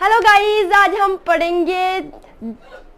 Hello guys, आज हम पढ़ेंगे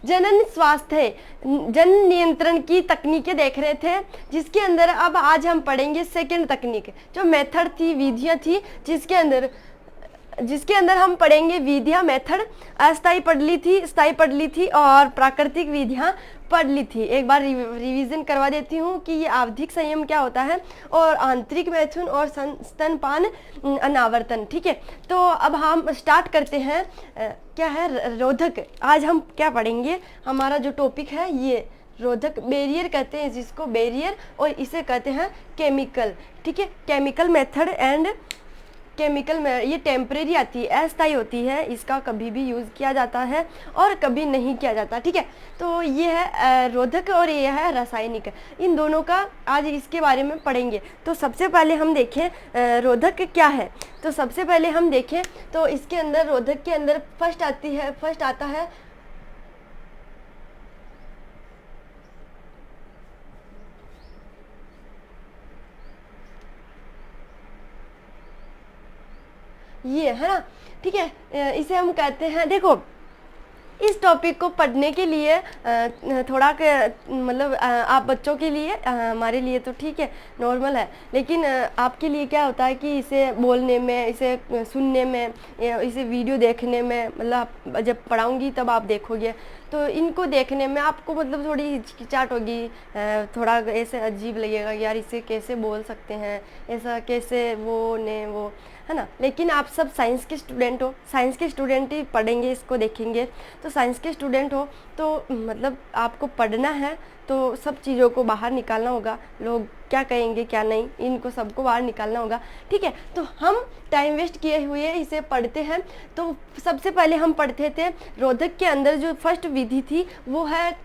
जनन स्वास्थ्य जन नियंत्रण की तकनीकें देख रहे थे, जिसके अंदर अब आज हम पढ़ेंगे सेकंड तकनीक, जो मेथड थी, विधियां थी, जिसके अंदर हम पढ़ेंगे विधियां, मेथड। अस्थायी पढ़ ली थी, स्थायी पढ़ ली थी और प्राकृतिक विधियां पढ़ ली थी। एक बार रिवीजन करवा देती हूँ कि ये आवधिक संयम क्या होता है और आंतरिक मैथुन और स्तनपान अनावर्तन। ठीक है, तो अब हम स्टार्ट करते हैं। क्या है रोधक। आज हम क्या पढ़ेंगे, हमारा जो टॉपिक है ये रोधक, बैरियर कहते हैं जिसको, बैरियर, और इसे कहते हैं केमिकल। ठीक है, केमिकल मेथड एंड केमिकल में ये टेम्परेरी आती है, अस्थायी होती है, इसका कभी भी यूज़ किया जाता है और कभी नहीं किया जाता। ठीक है, तो ये है रोधक और ये है रासायनिक। इन दोनों का आज इसके बारे में पढ़ेंगे। तो सबसे पहले हम देखें रोधक क्या है। तो सबसे पहले हम देखें तो इसके अंदर, रोधक के अंदर फर्स्ट आता है ये है ना। ठीक है, इसे हम कहते हैं, देखो इस टॉपिक को पढ़ने के लिए थोड़ा मतलब आप बच्चों के लिए, हमारे लिए तो ठीक है, नॉर्मल है, लेकिन आपके लिए क्या होता है कि इसे बोलने में, इसे सुनने में, इसे वीडियो देखने में, मतलब जब पढ़ाऊंगी तब आप देखोगे तो इनको देखने में आपको मतलब थोड़ी हिचकिचाहट होगी, थोड़ा ऐसे अजीब लगेगा, यार इसे कैसे बोल सकते हैं, ऐसा कैसे वो ने वो, है ना। लेकिन आप सब साइंस के स्टूडेंट हो, साइंस के स्टूडेंट ही पढ़ेंगे, इसको देखेंगे। तो साइंस के स्टूडेंट हो तो मतलब आपको पढ़ना है तो सब चीज़ों को बाहर निकालना होगा, लोग क्या कहेंगे क्या नहीं, इनको सबको बाहर निकालना होगा। ठीक है, तो हम टाइम वेस्ट किए हुए इसे पढ़ते हैं। तो सबसे पहले हम पढ़ते थे रोधक के अंदर जो फर्स्ट विधि थी वो है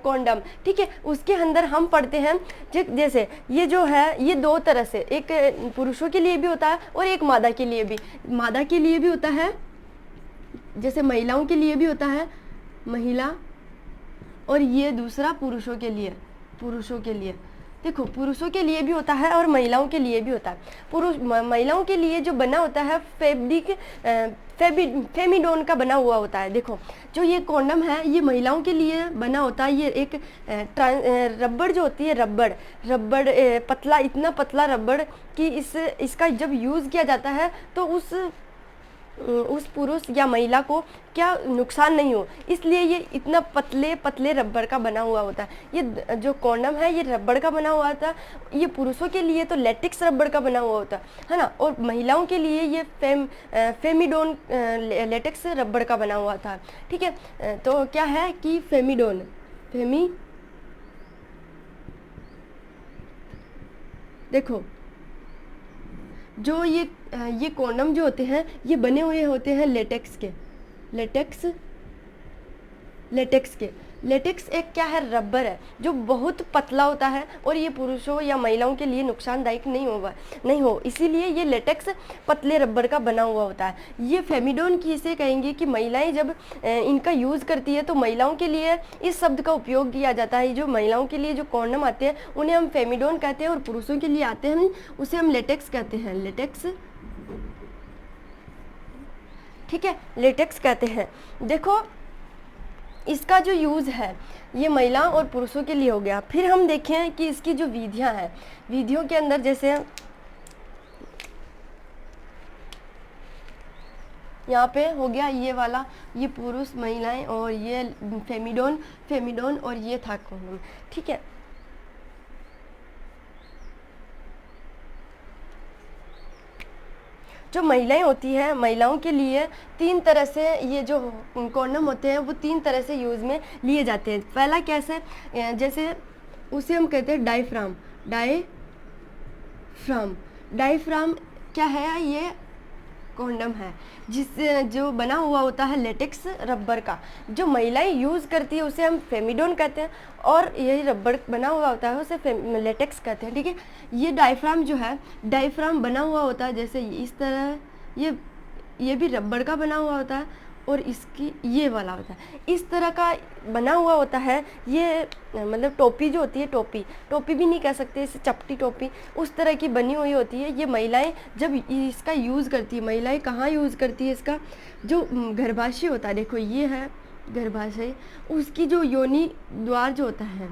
कॉन्डम। ठीक है, उसके अंदर हम पढ़ते हैं जैसे ये जो है ये दो तरह से, एक पुरुषों के लिए भी होता है और एक मादा के लिए भी होता है, जैसे महिलाओं के लिए भी होता है महिला, और ये दूसरा पुरुषों के लिए। देखो पुरुषों के लिए भी होता है और महिलाओं के लिए भी होता है। महिलाओं के लिए जो बना होता है फेमिडोन का बना हुआ होता है। देखो जो ये कॉन्डम है ये महिलाओं के लिए बना होता है। ये एक रबड़ जो होती है, रबड़ पतला, इतना पतला रबड़ कि इसका जब यूज़ किया जाता है तो उस पुरुष या महिला को क्या नुकसान नहीं हो, इसलिए ये इतना पतले रबड़ का बना हुआ होता है। ये जो कॉन्डम है ये रबड़ का बना हुआ था। ये पुरुषों के लिए तो लेटेक्स रबड़ का बना हुआ होता है ना, और महिलाओं के लिए ये फेमिडोन लेटेक्स रबड़ का बना हुआ था। ठीक है, तो क्या है कि फेमिडोन, देखो जो ये कॉन्डम जो होते हैं ये बने हुए होते हैं लेटेक्स के। लेटेक्स एक क्या है, रबर है जो बहुत पतला होता है और ये पुरुषों या महिलाओं के लिए नुकसानदायक नहीं हो, इसीलिए ये लेटेक्स पतले रबर का बना हुआ होता है। ये फेमिडोन की इसे कहेंगे कि महिलाएं जब इनका यूज़ करती है तो महिलाओं के लिए इस शब्द का उपयोग किया जाता है। जो महिलाओं के लिए जो कॉन्डम आते हैं उन्हें हम फेमिडोन कहते हैं, और पुरुषों के लिए आते हैं उसे हम लेटेक्स कहते हैं, लेटेक्स। ठीक है, लेटेक्स कहते हैं। देखो इसका जो यूज़ है ये महिला और पुरुषों के लिए हो गया। फिर हम देखें कि इसकी जो विधियां हैं, विधियों के अंदर जैसे यहाँ पे हो गया ये वाला, ये पुरुष महिलाएं, और ये फेमिडोन और ये था कॉन्डम। ठीक है, जो महिलाएं होती है, महिलाओं के लिए तीन तरह से ये जो कॉन्डम होते हैं वो तीन तरह से यूज़ में लिए जाते हैं। पहला कैसे, जैसे उसे हम कहते हैं डायफ्राम क्या है, ये कॉन्डम है जो बना हुआ होता है लेटेक्स रबर का। जो महिलाएं यूज़ करती है उसे हम फेमिडोन कहते हैं, और ये रबर बना हुआ होता है उसे लेटेक्स कहते हैं। ठीक है, ये डायफ्राम जो है, डायफ्राम बना हुआ होता है जैसे इस तरह, ये भी रबर का बना हुआ होता है, और इसकी ये वाला होता है। इस तरह का बना हुआ होता है ये, मतलब टोपी जो होती है, टोपी भी नहीं कह सकते इसे, चपटी टोपी, उस तरह की बनी हुई होती है। ये महिलाएं जब इसका यूज़ करती है, महिलाएं कहाँ यूज़ करती है इसका, जो गर्भाशय होता है, देखो ये है गर्भाशय, उसकी जो योनि द्वार जो होता है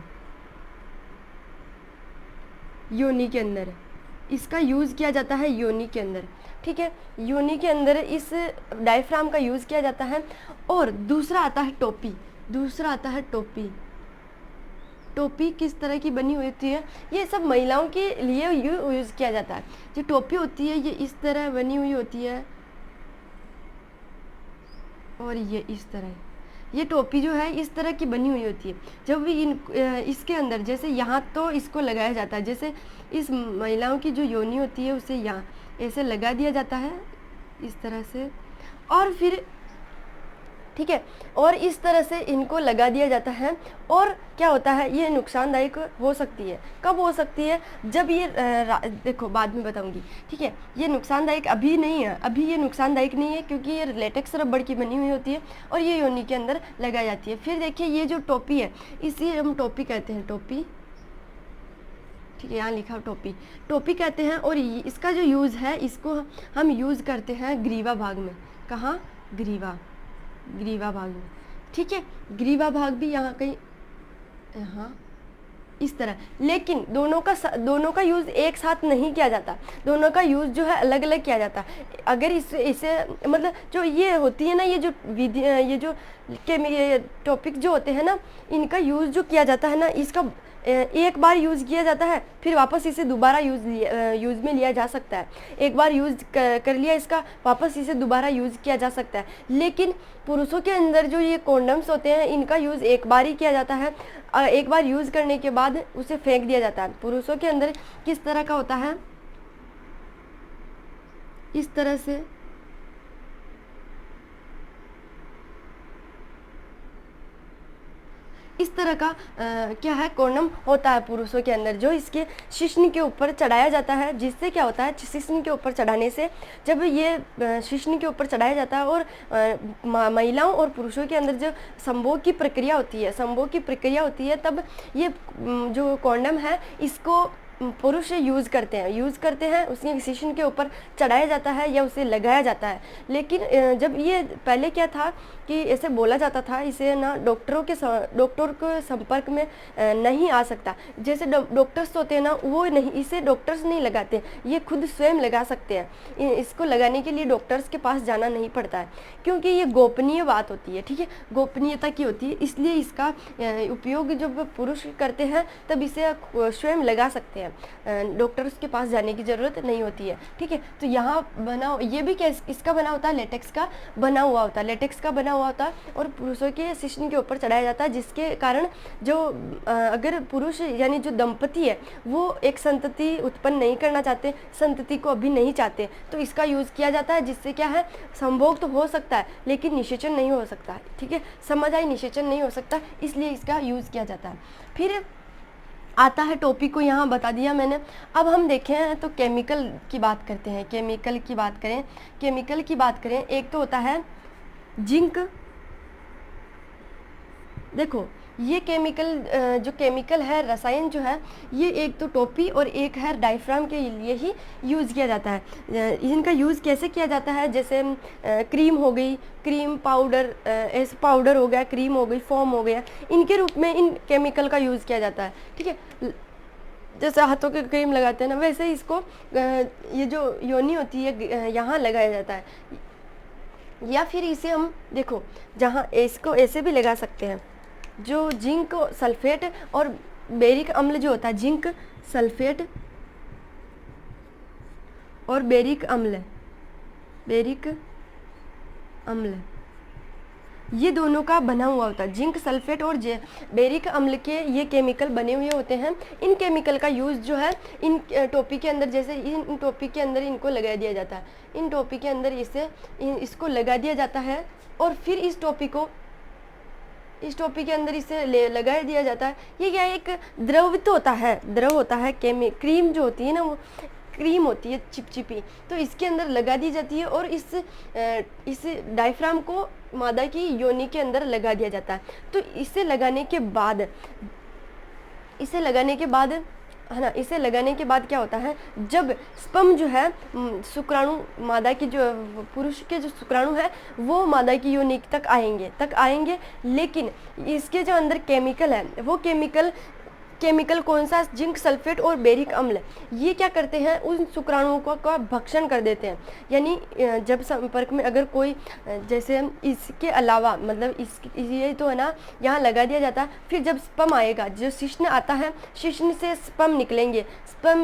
योनि के अंदर, इसका यूज़ किया जाता है योनि के अंदर, ठीक है। योनि के अंदर इस डायफ्राम का यूज़ किया जाता है। और दूसरा आता है टोपी, टोपी किस तरह की बनी हुई होती है, ये सब महिलाओं के लिए यूज़ किया जाता है। जो टोपी होती है ये इस तरह बनी हुई होती है और ये इस तरह, ये टोपी जो है इस तरह की बनी हुई होती है। जब भी इसके अंदर जैसे यहाँ तो इसको लगाया जाता है, जैसे इस महिलाओं की जो योनि होती है उसे यहाँ ऐसे लगा दिया जाता है इस तरह से, और फिर ठीक है, और इस तरह से इनको लगा दिया जाता है। और क्या होता है, ये नुकसानदायक हो सकती है। कब हो सकती है, जब ये देखो बाद में बताऊंगी, ठीक है। ये नुकसानदायक अभी नहीं है, अभी ये नुकसानदायक नहीं है क्योंकि ये लेटेक्स रबड़ की बनी हुई होती है और ये योनि के अंदर लगाई जाती है। फिर देखिए ये जो टोपी है इसे हम टोपी कहते हैं, टोपी, ठीक है, यहाँ लिखा टोपी कहते हैं। और इसका जो यूज़ है, इसको हम यूज़ करते हैं ग्रीवा भाग में। कहाँ, ग्रीवा भाग में, ठीक है। ग्रीवा भाग भी यहाँ कहीं, यहाँ इस तरह, लेकिन दोनों का यूज़ एक साथ नहीं किया जाता, दोनों का यूज़ जो है अलग अलग किया जाता है। अगर इसे मतलब जो ये होती है ना, ये जो विधि, ये जो टॉपिक जो होते हैं ना, इनका यूज़ जो किया जाता है ना, इसका एक बार यूज़ किया जाता है, फिर वापस इसे दोबारा यूज़ में लिया जा सकता है। एक बार यूज़ कर लिया इसका, वापस इसे दोबारा यूज़ किया जा सकता है। लेकिन पुरुषों के अंदर जो ये कॉन्डम्स होते हैं, इनका यूज़ एक बार ही किया जाता है, एक बार यूज़ करने के बाद उसे फेंक दिया जाता है। पुरुषों के अंदर किस तरह का होता है, इस तरह से, इस तरह का क्या है, कॉन्डम होता है पुरुषों के अंदर, जो इसके शिश्न के ऊपर चढ़ाया जाता है। जिससे क्या होता है, शिश्न के ऊपर चढ़ाने से, जब ये शिश्न के ऊपर चढ़ाया जाता है और महिलाओं और पुरुषों के अंदर जो संभोग की प्रक्रिया होती है, तब ये जो कॉन्डम है इसको पुरुष यूज़ करते हैं, उसके शिश्न के ऊपर चढ़ाया जाता है या उसे लगाया जाता है। लेकिन जब ये पहले क्या था कि ऐसे बोला जाता था, इसे ना डॉक्टर के संपर्क में नहीं आ सकता। जैसे डॉक्टर्स होते हैं ना, वो नहीं, इसे डॉक्टर्स नहीं लगाते, ये खुद स्वयं लगा सकते हैं। इसको लगाने के लिए डॉक्टर्स के पास जाना नहीं पड़ता है, क्योंकि ये गोपनीय बात होती है, ठीक है, गोपनीयता की होती है। इसलिए इसका उपयोग जब पुरुष करते हैं तब इसे स्वयं लगा सकते हैं, डॉक्टर्स के पास जाने की ज़रूरत नहीं होती है, ठीक है। तो यहाँ ये भी क्या इसका बना होता है, लेटेक्स का बना हुआ होता है और पुरुषों के शिश्न के ऊपर चढ़ाया जाता है, जिसके कारण जो अगर पुरुष यानी जो दंपति है वो एक संतति उत्पन्न नहीं करना चाहते, संतति को अभी नहीं चाहते, तो इसका यूज़ किया जाता है। जिससे क्या है, संभोग तो हो सकता है लेकिन निषेचन नहीं हो सकता है, ठीक है, समझ आई, निषेचन नहीं हो सकता, इसलिए इसका यूज़ किया जाता है। फिर आता है, टोपी को यहाँ बता दिया मैंने। अब हम देखें तो केमिकल की बात करते हैं, केमिकल की बात करें, एक तो होता है जिंक। देखो ये जो केमिकल है, रसायन जो है, ये एक तो टोपी और एक है डायफ्राम के लिए ही यूज़ किया जाता है। इनका यूज़ कैसे किया जाता है, जैसे क्रीम हो गई, क्रीम पाउडर, ऐसे पाउडर हो गया, क्रीम हो गई, फोम हो गया, इनके रूप में इन केमिकल का यूज़ किया जाता है, ठीक है। जैसे हाथों के क्रीम लगाते हैं ना, वैसे ही इसको ये जो योनि होती है यहाँ लगाया जाता है। या फिर इसे हम देखो, जहाँ इसको ऐसे भी लगा सकते हैं, जो जिंक सल्फेट और बेरिक अम्ल जो होता है, जिंक सल्फेट और बेरिक अम्ल, ये दोनों का बना हुआ होता है। जिंक सल्फेट और बेरिक अम्ल के ये केमिकल बने हुए होते हैं। इन केमिकल का यूज़ जो है इन टोपी के अंदर, जैसे इन टोपी के अंदर इनको लगा दिया जाता है, इन टोपी के अंदर इसको लगा दिया जाता है और फिर इस टोपी के अंदर इसे लगा दिया जाता है। ये क्या, एक द्रव होता है, क्रीम जो होती है ना, वो क्रीम होती है चिपचिपी, तो इसके अंदर लगा दी जाती है और इस डायफ्राम को मादा की योनि के अंदर लगा दिया जाता है। तो इसे लगाने के बाद है ना, इसे लगाने के बाद क्या होता है, जब स्पर्म जो है शुक्राणु मादा की जो पुरुष के जो शुक्राणु है वो मादा की योनि तक आएंगे, लेकिन इसके जो अंदर केमिकल है वो केमिकल कौन सा, जिंक सल्फेट और बेरिक अम्ल, ये क्या करते हैं, उन शुक्राणुओं का भक्षण कर देते हैं। यानी जब संपर्क में अगर कोई, जैसे इसके अलावा मतलब ये तो है ना यहाँ लगा दिया जाता है, फिर जब स्पर्म आएगा, जो शिश्न आता है, शिश्न से स्पर्म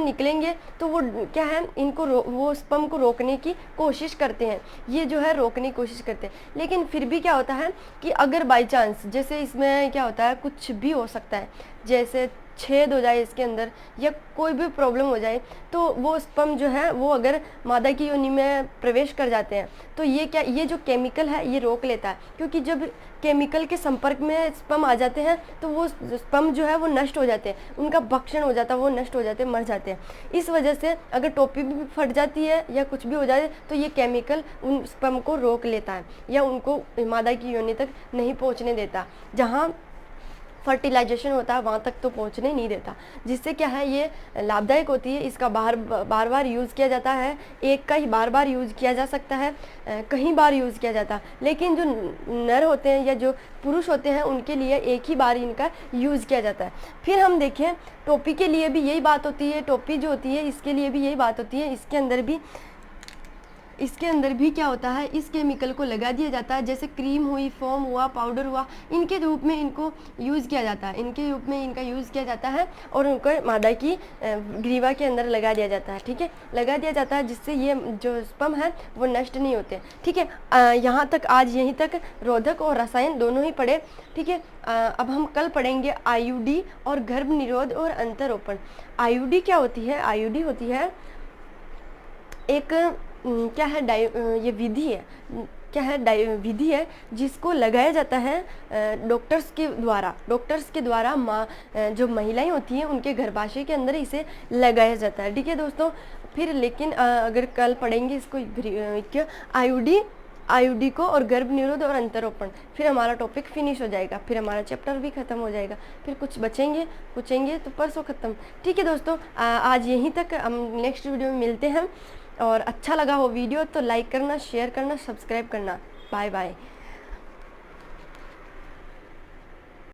निकलेंगे तो वो क्या है, इनको वो स्पर्म को रोकने की कोशिश करते हैं, ये जो है रोकने की कोशिश करते हैं। लेकिन फिर भी क्या होता है कि अगर बाई चांस, जैसे इसमें क्या होता है, कुछ भी हो सकता है, जैसे छेद हो जाए इसके अंदर या कोई भी प्रॉब्लम हो जाए, तो वो स्पर्म जो है वो अगर मादा की योनि में प्रवेश कर जाते हैं तो ये जो केमिकल है ये रोक लेता है, क्योंकि जब केमिकल के संपर्क में स्पर्म आ जाते हैं तो वो स्पर्म जो है वो नष्ट हो जाते हैं, उनका भक्षण हो जाता है, वो नष्ट हो जाते हैं, मर जाते हैं। इस वजह से अगर टोपी भी फट जाती है या कुछ भी हो जाए तो ये केमिकल उन स्पर्म को रोक लेता है या उनको मादा की योनि तक नहीं पहुँचने देता, जहाँ फर्टिलाइजेशन होता है वहाँ तक तो पहुँचने नहीं देता, जिससे क्या है ये लाभदायक होती है। इसका बार बार यूज़ किया जाता है, एक का ही बार बार यूज़ किया जा सकता है, कई बार यूज़ किया जाता है, लेकिन जो नर होते हैं या जो पुरुष होते हैं उनके लिए एक ही बार इनका यूज़ किया जाता है। फिर हम देखें टोपी के लिए भी यही बात होती है, टोपी जो होती है इसके लिए भी यही बात होती है। इसके अंदर भी क्या होता है, इस केमिकल को लगा दिया जाता है, जैसे क्रीम हुई, फोम हुआ, पाउडर हुआ, इनके रूप में इनको यूज़ किया जाता है, इनके रूप में इनका यूज़ किया जाता है और उनको मादा की ग्रीवा के अंदर लगा दिया जाता है। ठीक है, लगा दिया जाता है जिससे ये जो स्पर्म है वो नष्ट नहीं होते। ठीक है, यहाँ तक आज यहीं तक रोधक और रसायन दोनों ही पढ़े। ठीक है, अब हम कल पढ़ेंगे आईयूडी और गर्भ निरोध और अंतरोपण। आईयूडी क्या होती है, आईयूडी होती है एक क्या है, ये विधि है, क्या है, विधि है जिसको लगाया जाता है डॉक्टर्स के द्वारा जो महिलाएं होती हैं उनके गर्भाशय के अंदर इसे लगाया जाता है। ठीक है दोस्तों, फिर लेकिन अगर कल पढ़ेंगे इसको आईयूडी को और गर्भ निरोध और अंतरोपण, फिर हमारा टॉपिक फिनिश हो जाएगा, फिर हमारा चैप्टर भी खत्म हो जाएगा, फिर कुछ पूछेंगे तो परसों खत्म। ठीक है दोस्तों, आज यहीं तक, हम नेक्स्ट वीडियो में मिलते हैं। और अच्छा लगा हो वीडियो तो लाइक करना, शेयर करना, सब्सक्राइब करना। Bye bye.